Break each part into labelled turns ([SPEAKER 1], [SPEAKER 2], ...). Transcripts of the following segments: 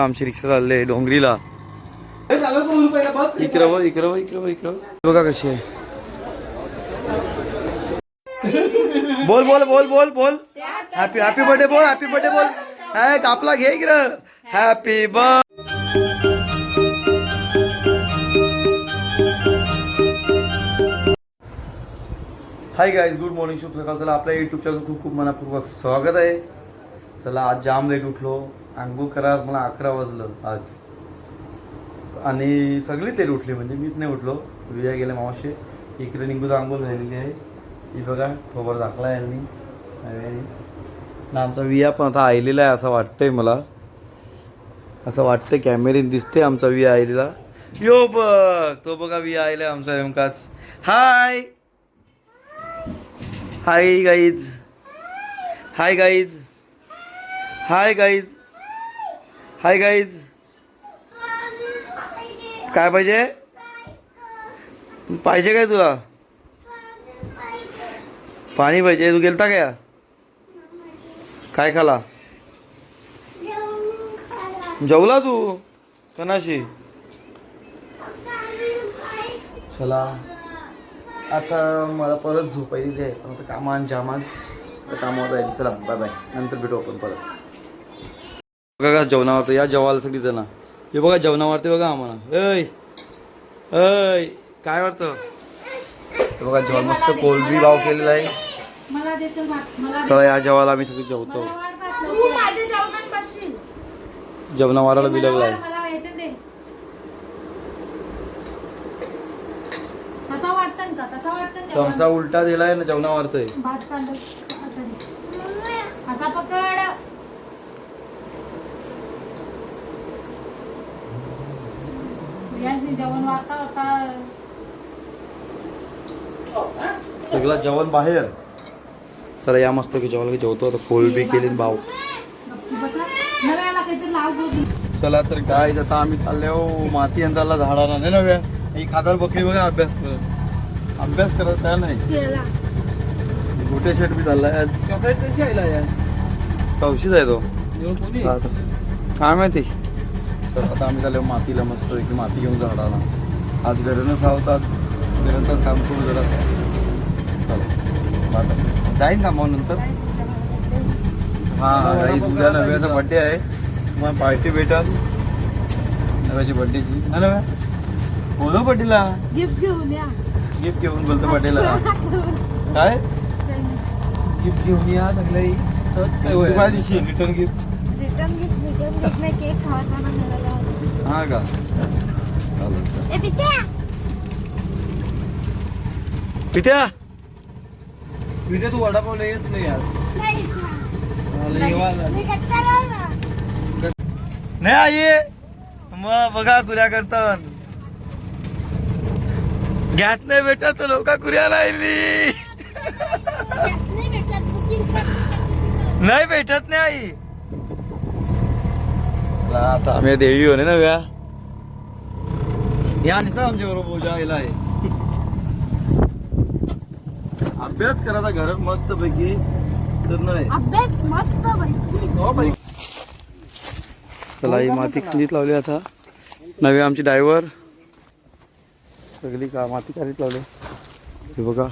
[SPEAKER 1] आमची रिक्षा चालले डोंगरीला. इकडं बघा कशी आहे. बोल बोल बोल बोल बोल हॅपी हॅपी बर्थडे बोल. हॅपी बर्थडे बोल. हाय कापला घे इकडं. Happy birthday. Hi guys, good morning, शुभ सकाळ. चला आपल्या यूट्यूब चॅनल खूप खूप मनापूर्वक स्वागत आहे. चला आज जाम लेट उठलो. आंघोळ करा मला 11 वाजलं आज. आणि सगळीच लेट उठली, म्हणजे मीच नाही उठलो. विजय गेले मावशी. इकडे निघून आंघोळ झालेली आहे. ही बघा थोबर झाकला आहे यांनी. ना आमचा विया पण आता आलेला आहे असं वाटतंय मला. असं वाटतं कॅमेरीन दिसते आमचा विया आलेला. यो बघ तो बघा विया आलेला आमचा नेमकाच. Hi hi guys. Hi guys. Hi guys. Hi guys. काय पाहिजे? पाहिजे काय तुला? पाणी पाहिजे. तू गेलता क्या? काय खाला? जेवला तू कनाशी? चला आता मला परत झोपायची आहे. आता कामान जामान कामावर जाईल. चला बाय बाय, नंतर भेटू आपण परत. बघा जेवणावरती या जेवायला सगळी जण. हे बघा जेवणावरती बघा आम्हाला. ऐ ऐ काय वाटतं? बघा जेवण मस्त कोलबी भाव केलेला आहे. चला या जेवायला आम्ही सगळी जेवतो. जेवणावाराला बिलगला आहे. चमचा उलटा दिलाय ना जेवणावरतोय. सगळं जेवण बाहेर. चला या मस्त की जेवायला जेवतो. आता कोलबी केली भाव. चला तर काय आता आम्ही चालले हो माती यंत्राला झाडाला नाही नव्या. ही खादार बकरी बघा अभ्यास करत त्या नाही. गोटे शर्ट बी चाललाय तवशीच आहे तो काय माहिती. चला आता आम्ही चाललो मातीला मस्त की माती घेऊन झाडाला. आज घरूनच आवतात. घरातच काम करू जरा. चला जाईन का मग नंतर. हां काही तुझ्या नव्याचा बड्डे आहे. मग पार्टी भेटल नव्याची बड्डेची. ना नव्या बोलो बड्डेला गिफ्ट घेऊन बोलतो बड्डेला. काय गिफ्ट घेऊन या सगळे. काय दिवशी रिटर्न गिफ्ट. हा का चालेल. पिट्या पिट्या तू वडापाव येस नाही यार. नाही आई मग बघा कुऱ्या करतात. गॅस नाही भेटत तर लोक कुऱ्या राहिली. नाही भेटत नाही आई. आता आम्ही देवी होणे ना व्या या निसता आमच्या बरोबर पूजा यायला आहे. अभ्यास करायचा घरात मस्त पैकी तर नाही अभ्यास मस्त पैकी. चला ही माती खालीच लावली. आता नवी आमची ड्रायव्हर सगळी का माती खालीच लावली. हे बघा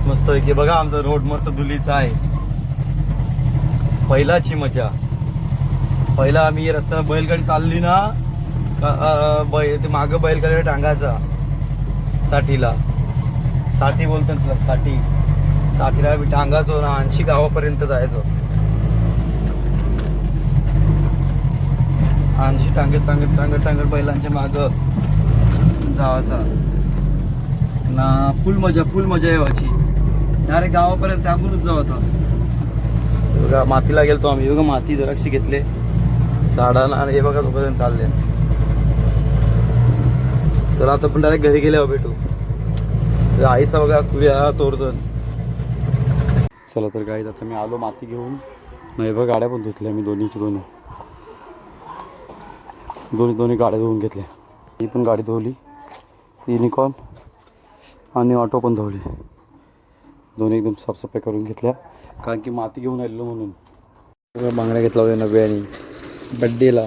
[SPEAKER 1] मस्त पैकी. बघा आमचा रोड मस्त धुलीचा आहे. पहिलाची मजा. पहिला आम्ही रस्त्याला बैलगाडी चालली ना ते मागं बैलगाडी टांगायचा साठीला. साठी बोलतात तुला साठीला आम्ही टांगायचो ना 80 गावापर्यंत जायचो. 80 टांगत बैलांच्या मागं जावाचा ना. फुल मजा यावाची. डायरेक्ट गावापर्यंत टाकूनच जावाचा. बघा मातीला गेलतो आम्ही. बघा माती जराशी घेतले झाडाला. आणि हे बघा तोपर्यंत चालले. चला आता पण डायरेक्ट घरी गेल्यावर भेटू. आईचा बघा कुऱ्या तोडतो. चला तर गाईज आता मी आलो माती घेऊन. नाही बघा गाड्या पण धुतल्या मी दोन्ही गाड्या धुवून घेतल्या. ही पण गाडी धुवली. युनिकॉर्न आणि ऑटो पण धुवली. दोन्ही एकदम साफसफाई करून घेतल्या कारण की माती घेऊन आलेलो म्हणून. सगळं बांगड्या घेतला होत्या नव्याने बड्डेला.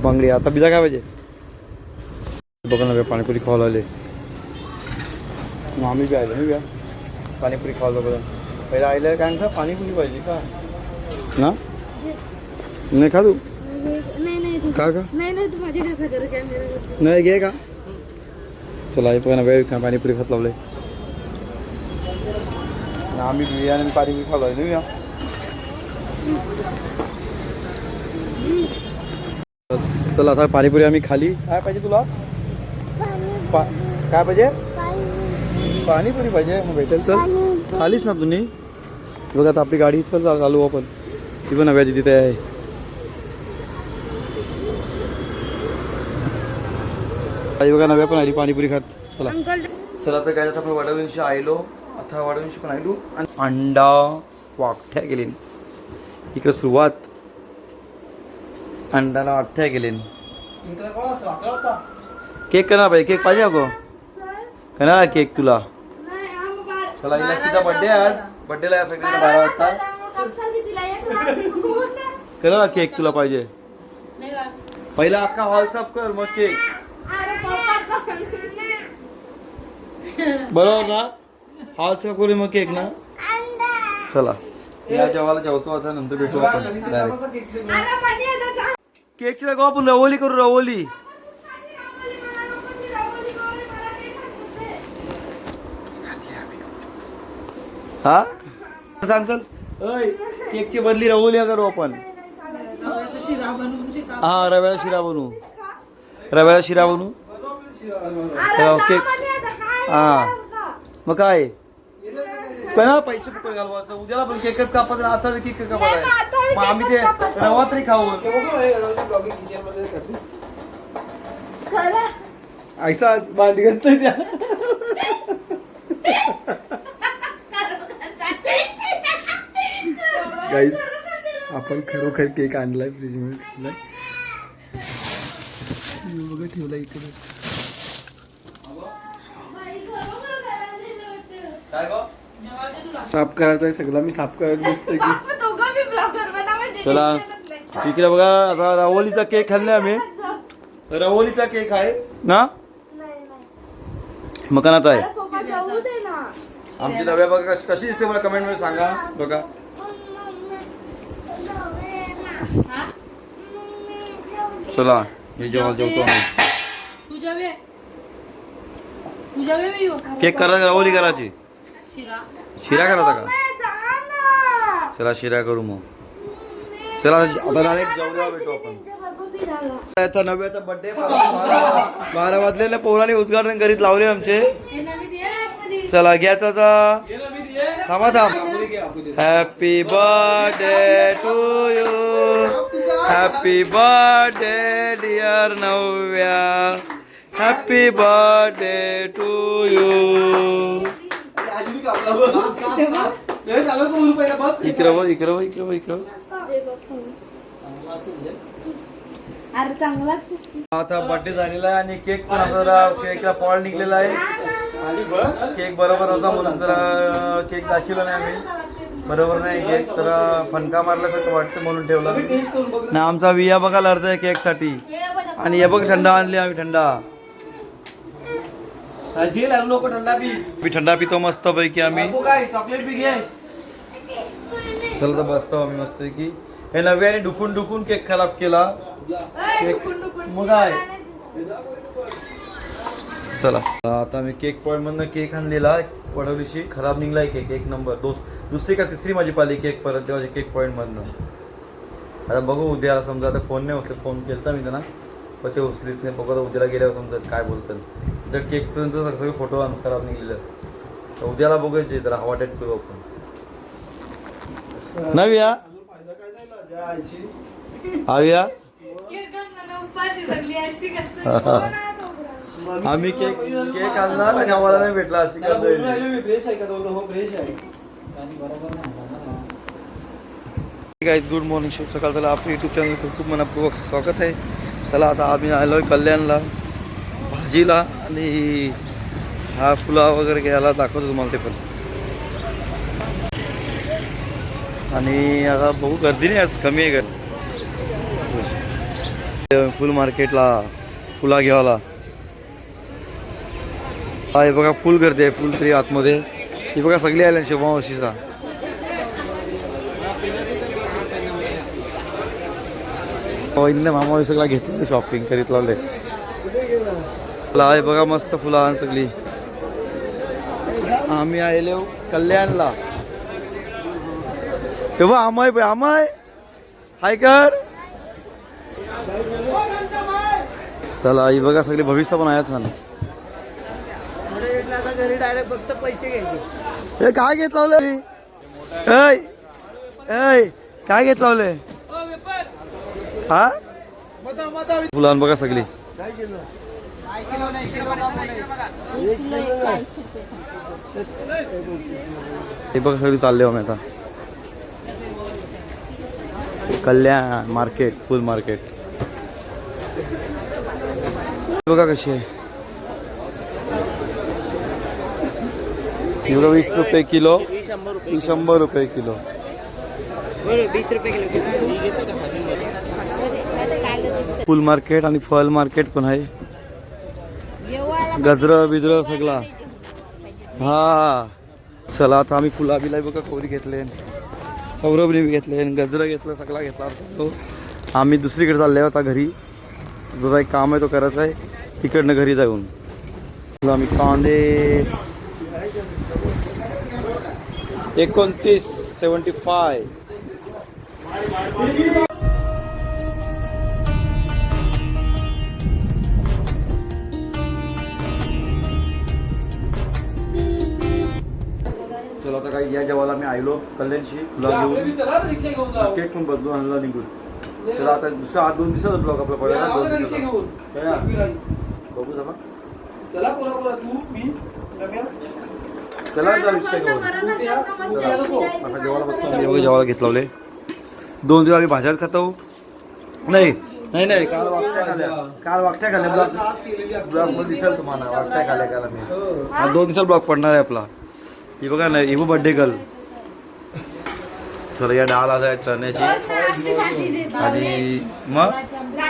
[SPEAKER 1] बांगडी आता बिजा काय पाहिजे बघा नव्या पाणीपुरी खायला आले. आम्ही बी आलो मी पाणीपुरी खायला बघा. पहिला आयला काय का पाणीपुरी पाहिजे का ना नाही खा तू का का नाही घे का. चला हे पण वेळ पाणीपुरी खात लावले. आम्ही बिर्याणी पाणीपुरी खात लावले नाही. चला आता पाणीपुरी आम्ही खाली. काय पाहिजे तुला काय पाहिजे पाणीपुरी पाहिजे मग भेटेल. चल खालीच ना तुम्ही बघा आता आपली गाडी चल चालू आपण. ती पण नव्याची तिथे आहे. बघा नव्या पण आली पाणीपुरी खात. चला चला तर काय आता आपण वडवलींशी आलो. आता वडवलींशी पण आलो आणि अंडा वाकठ्या गेले इकडे सुरुवात. अंडाला वाकठ्या गेले. केक करणार पाहिजे. केक पाहिजे अगो करणार केक तुला. चला हिला तिचा बड्डे आज. बड्डेला या सगळ्यांना 12 वाजता करा केक तुला पाहिजे. पहिला अख्खा हॉल साफ कर मग केक. बरोबर ना हॉल साफ करू मग केक ना. चला या जेवायला जेवतो आता नंतर भेटू आपण. केकची जागा आपण रवोली करू. रवोली हा सांग चल. अय केकची बदली रवोली करू आपण. हा रव्याला शिरा बनवू. रव्याला शिरा बनवू केक. हा मग काय ना पैसे पकड घालवायचं. उद्याला पण केकच कापायचं. आता केक कापायचा मग आम्ही ते रवा तरी खाऊ. ऐसा बांधी घसतोय त्या. गाईस आपण खरोखर केक आणलाय फ्रीज मध्ये ठेवलाय. ठेवला इकडे. साफ करायचं आहे सगळं. मी साफ करायला दिसतोय की. चला इकडे बघा आता रवोलीचा केक खाल्लाय आम्ही. रवोलीचा केक आहे ना मकानात आहे. आमची नव्या बघा कशी दिसते मला कमेंट मध्ये सांगा. बघा चला हे जेवतो आम्ही. केक करायचा रवोली करायची. शिरा करायचा का. चला शिरा करू मग. चला आता डायरेक्ट जेवढ्या भेटू आपण. आता नव्याचा बर्थडे 12 वाजलेले पोराने उद्घाटन करीत लावले आमचे. चला घ्या त्याचा थांबा थांब. Happy birthday to you. Happy birthday dear Navya. Happy birthday to you. इकडं इकडं इकडं इकडं. आता बर्थडे झालेला आहे आणि केक पण आपल्याला केकला फॉल्ट निघलेला आहे. केक बरोबर होता म्हणून जरा केक दाखवला नाही आम्ही. बरोबर नाही केक जरा फणका मारल्यासारखं वाटतं म्हणून ठेवला ना. आमचा विया बघा लढतोय केक साठी. आणि हे बघ थंडा आणली आम्ही. थंडा लोक थंडा पितो मस्त पैकी आम्ही. चॉकलेट बी घे. चला तर बसतो आम्ही मस्त की. हे नव्याने ढुकून ढुकून केक खराब केला. मग आहे. चला आता मी केक पॉइंट मधनं केक आणलेला वडवलीशी. खराब निघलाय केक. एक नंबर. दुसरी का तिसरी माझी पाली केक परत देवाचे केक पॉइंट मधनं. आता बघू उद्या समजा. आता फोन नाही उचलत. फोन केलता मी त्यांना पण ते उचलीत नाही. बघा उद्याला गेल्यावर समजत काय बोलतात. जर केकचं सगळे फोटो आण खराब निघलेलं तर उद्याला बघायचे जरा हवा टाईट करू आपण. नव्या आव्या आम्ही केक आणला आणि आम्हाला नाही भेटला. अशी गाईज गुड मॉर्निंग. शुभ सकाळ. चला आपल्या यूट्यूब चॅनल खूप खूप मनापूर्वक स्वागत आहे. चला आता आम्ही आलो आहे कल्याणला भाजीला आणि हा फुला वगैरे घ्यायला दाखवतो तुम्हाला ते पण. आणि आता बघू गर्दी नाही आज कमी आहे फुल मार्केटला फुला घ्यावाला हे बघा फुल गर्दी आहे फुल तरी आतमध्ये ही बघा सगळी आल्या शिवमावशीचा मामा सगळा घेतलं शॉपिंग करीत लावले आहे बघा मस्त फुलं सगळी आम्ही आले कल्याणला तेव्हा आमाय हाय कर चला ही बघा सगळी भविष्य पण आहे छान
[SPEAKER 2] घरी डायरेक्ट फक्त पैसे घ्यायचे
[SPEAKER 1] हे काय घेत लावले काय घेत लावले हा फुलान बघा सगळी हे बघा सगळी चालले आम्ही आता कल्याण मार्केट फुल मार्केट बघा कशी आहे एवढं 20 रुपये किलो 100 रुपये किलो
[SPEAKER 2] 20 रुपये किलो
[SPEAKER 1] फुल मार्केट आणि फळ मार्केट पण आहे गजर बिजर सगळा हा चला आता आम्ही फुला बिला बघा कोरी घेतले सौरभने बी घेतले गजरा घेतलं सगळा घेतला आम्ही दुसरीकडे चालले होता घरी जो काही काम आहे तो करायचा आहे तिकडनं घरी जाऊन आम्ही कांदे 29.75 चला आता काही या जेवायला मी आलो कल्याणशी फुला घेऊन केक पण बदलून आणला निघून चला आता दुसरा 2 दिवसाचा ब्लॉग आपला पडला 2 दिवसाचा बघू जमा
[SPEAKER 2] चला कोरा तू मी
[SPEAKER 1] चला रिक्षा घेऊन आता जेवायला बसतो जेवायला घेतलावले 2 दिवस आम्ही भाज्यात खातो नाही काल वाकट्या खाल्ल्या ब्लॉग मध्ये दिसेल तुम्हाला वाकट्या खाल्ल्या काल आम्ही हा 2 दिवसाला ब्लॉग पडणार आहे आपला ही बघा ना ही बर्थडे गर्ल चला या डाळ आहे चण्याची आणि मग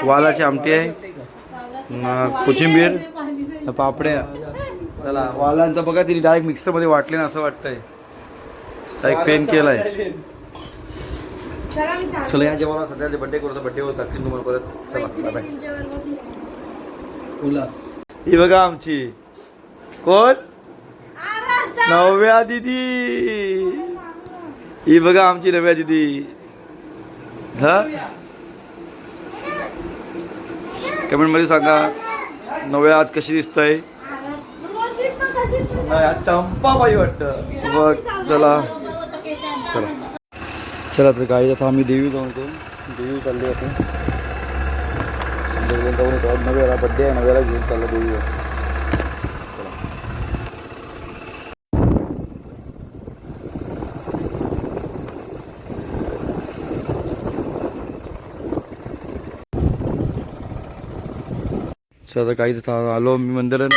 [SPEAKER 1] वालाची आमटी आहे कोथिंबीर पापड्या चला वालांचा बघा तिने डायरेक्ट मिक्सरमध्ये वाटले ना असं वाटतंय डायरेक्ट पेन केलाय चला या जेव्हा सध्याचे बड्डे करतो बड्डे होत असतील तुम्हाला परत चला बाय ही बघा आमची कोण नव्या दिदी ही बघा आमची नव्या दिदी हा कमेंट मध्ये सांगा नव्या आज कशी दिसतंय चंपाबाई वाटतं बघ चला चला तर काही आता आम्ही देवी जाऊन देवी चालली होते नव्याला बड्डे आहे नव्याला घेऊन चालला देवीवर चला काहीच आलो मी मंदिरात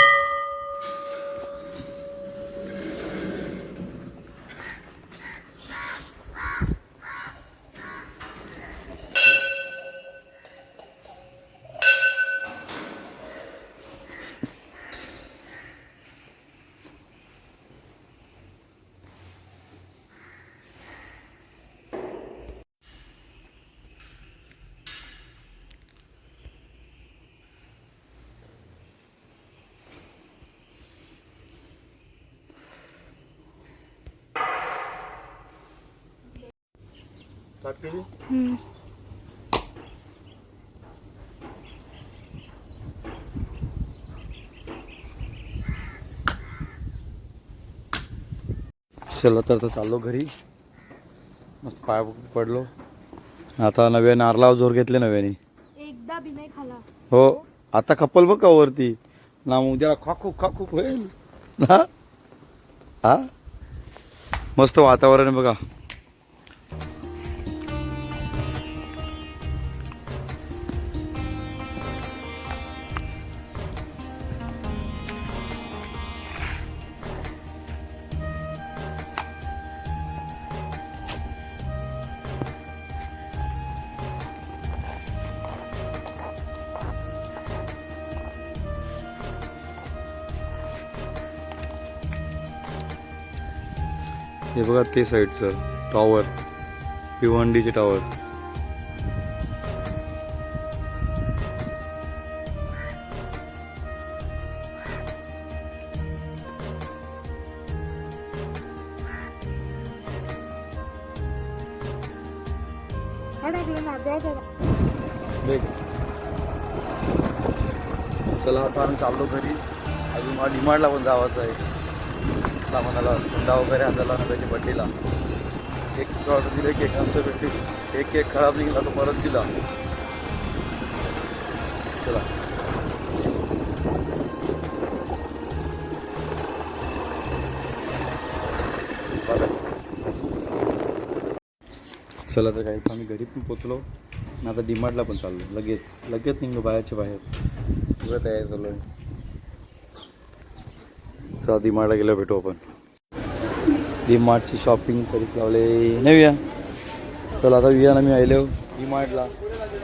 [SPEAKER 1] चला तर चाललो घरी मस्त पाय पडलो आता नव्या नारळावर जोर घेतले नव्याने
[SPEAKER 3] एकदा बी नाही खाला
[SPEAKER 1] हो आता कपल बघ का वरती ना उद्याला खाकूक होईल ना हा मस्त वातावरण आहे बघा हे बघा ते साईडचं टॉवर, भिवंडीचे टॉवर. चला आता आम्ही चाललो घरी. अजून मला डिमांडला पण जावायचं आहे. सामानाला हुंडा वगैरे आणला नव्याच्या बड्डेला. एक ऑर्डर दिले केक आमच्या भेटी. एक केक खराब निघाला तो परत दिला. चला चला तर काय आम्ही घरी पण पोचलो आणि आता डिमार्टला पण चाललो. लगेच निघलो बाहेरच्या बाहेर. सगळं तयारी चालू आहे. चला डिमार्टला गेलो, भेटू आपण. डिमार्टची शॉपिंग करीत लावले नेऊया. चला आता वियाला मी आलो डिमार्टला.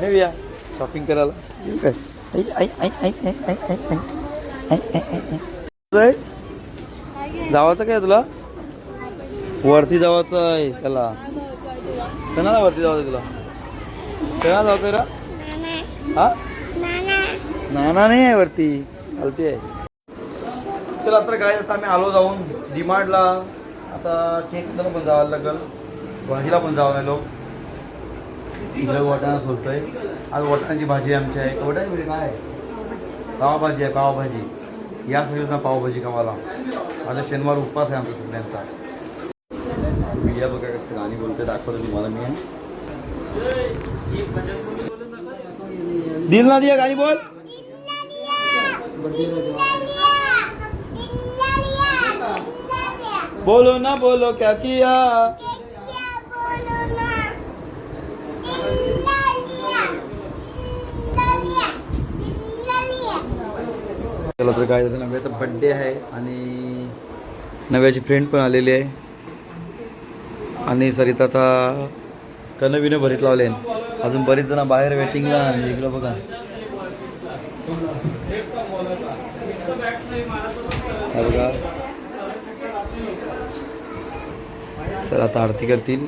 [SPEAKER 1] नेऊया शॉपिंग करायला. काय जावाचं काय तुला? वरती जावाचं आहे त्याला. कोणाला वरती जावं तुला? कोणाला जावं रा? हा नाना नाही आहे वरती, खालती आहे. चला तर काय आता आम्ही आलो जाऊन डिमार्टला. आता केक पण जावं लागेल, भाजीला पण जावं लागलो. इकडे वाटाणा सोलतोय. आज वाटाण्याची भाजी आमची आहे. वाटाण्याची भाजी काय आहे? पावभाजी आहे. पावभाजी या सगळ्यांना पावभाजी खावाला. आता शनिवार उपवास आहे आमचा सगळ्यांचा. मीडिया बघा कसं गाणी बोलते, दाखवतो तुम्हाला मी. दिल ना दिया गाणी बोल. बोलो ना बोलो क्या किया. चला तर काय झालं, नव्याचा बड्डे आहे आणि नव्याची फ्रेंड पण आलेली आहे. आणि सरिता आता कनविने भरीत लावले. अजून बरीच जण बाहेर वेटिंगला. इकडं बघा बघा. चला आता आरती करतील,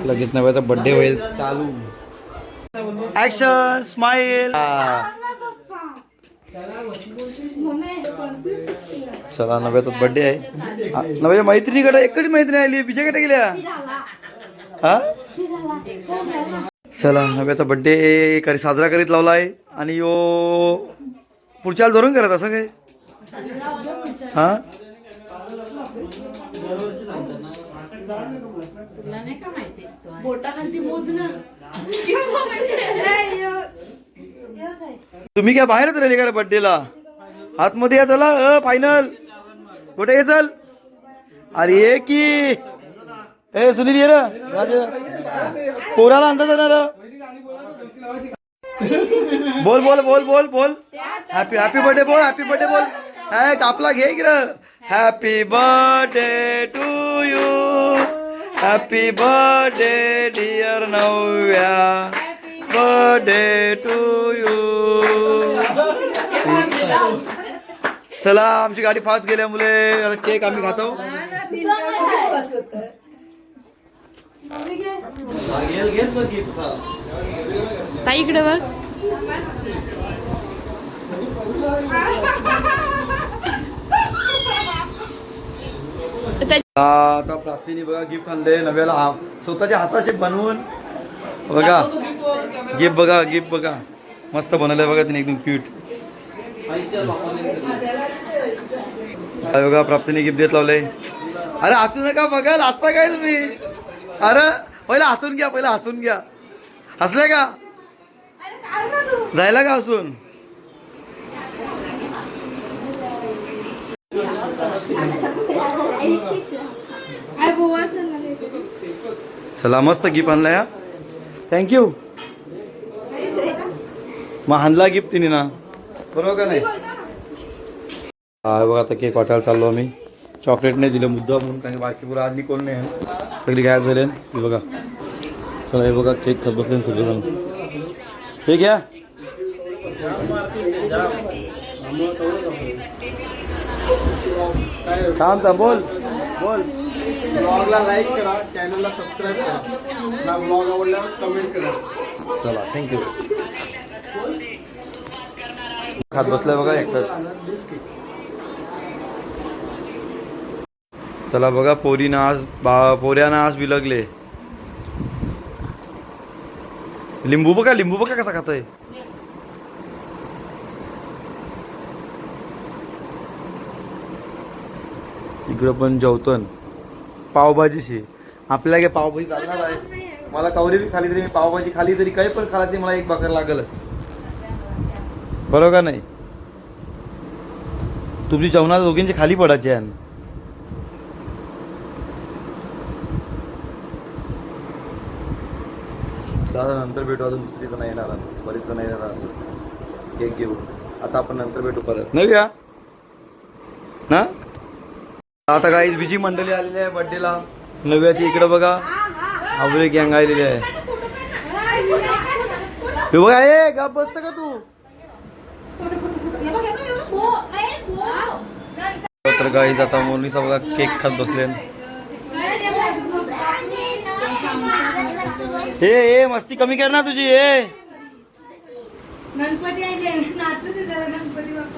[SPEAKER 1] लगेच नव्याचा बड्डे होईल चालू. Action smile. चला नव्याचा बड्डे आहे. नव्याच्या मैत्रिणीकडे एकच मैत्रिणी आली, बिचाकडे गेल्या. हा चला नव्याचा बड्डे करी साजरा करीत लावला आहे. आणि यो पुढच्याला धरून करत असं काय. हा तुम्ही काय बाहेरच राहिले का बड्डेला? आतमध्ये या चला. फायनल कुठे ये चल. अरे ये की ए सुनील ये रे. पोराला आणता जाणार. बोल बोल बोल बोल बोल. हॅपी हॅपी बर्थडे बोल. हॅपी बर्थडे बोल. है कापला घे की रे. Happy birthday to you. Happy birthday dear Navya. Birthday to you. चला आमची गाडी फास्ट गेल्या मुले. आता केक आम्ही खातो.
[SPEAKER 3] ताई इकडे बघ.
[SPEAKER 1] आता प्राप्तीने बघा गिफ्ट आणले नव्याला. स्वतःच्या हाताशी बनवून बघा गिफ्ट. बघा गिफ्ट बघा मस्त बनवलंय बघा तिने एकदम क्यूट. बघा प्राप्तीने गिफ्ट देत लावलंय. अरे हसू नका बघा, हसता काय तुम्ही? अरे पहिला हसून घ्या, पहिला हसून घ्या. हसले का? जायला का हसून? चला मस्त गिफ्ट आणलाय. हा थँक्यू. मग आणला गिफ्ट तिने ना, बरोबर का नाही? हा बघा आता केक वाटायला चाललो आम्ही. चॉकलेट नाही दिलं मुद्दा म्हणून, कारण बाकी पुरा आधी कोण नाही. सगळी गायब झाले हे बघा. चला हे बघा केक खात बसले सगळे जण. हे घ्या. थांब थांब बोल बोल.
[SPEAKER 2] ब्लॉगला लाईक करा, चॅनलला सबस्क्राईब करा, ब्लॉग आवडल्यावर कमेंट करा.
[SPEAKER 1] चला थँक्यू. खात बसलाय बघा एकटाच. चला बघा पोऱ्यानं आज बिलगले. लिंबू बघा कसा खातोय. इकडं पण जेवतोन पावभाजीशी. आपल्याला काय पावभाजी लागणार आहे. मला कवरी बी खाली तरी, मी पावभाजी खाली तरी, काही पण खाला तरी मला एक भाकर लागलच. बरोबर का नाही. तुमची जेवणाला दोघींची खाली पडायची आहे. नंतर भेटू. अजून दुसरी जण येणार, बरीच जण येणार केक घेऊ. आता आपण नंतर भेटू परत, नाही का ना. आता काही बिजी मंडळी आलेली आहे बर्थडेला नव्याची. इकडे बघा आवरे गँग आलेली आहे. हे बघा, ए गप बसत का तू. तर गाईज आता मोरणीचा बघा केक खात बसले. ए मस्ती कमी कर ना तुझी.
[SPEAKER 3] गणपती आले, नाचू दे जरा गणपती बाप्पा.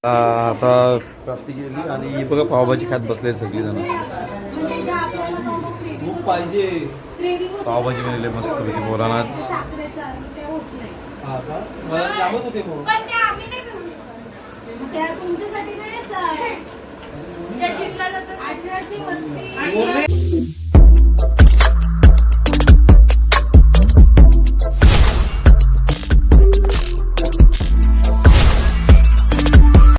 [SPEAKER 1] आता प्राप्ती केली आणि ही बघा पावभाजी खात बसले सगळी जण. खूप पाहिजे पावभाजी बनवली मस्त पैकी बोलानाच.
[SPEAKER 2] मला जामच होते मग.
[SPEAKER 3] तुमच्यासाठी नाही.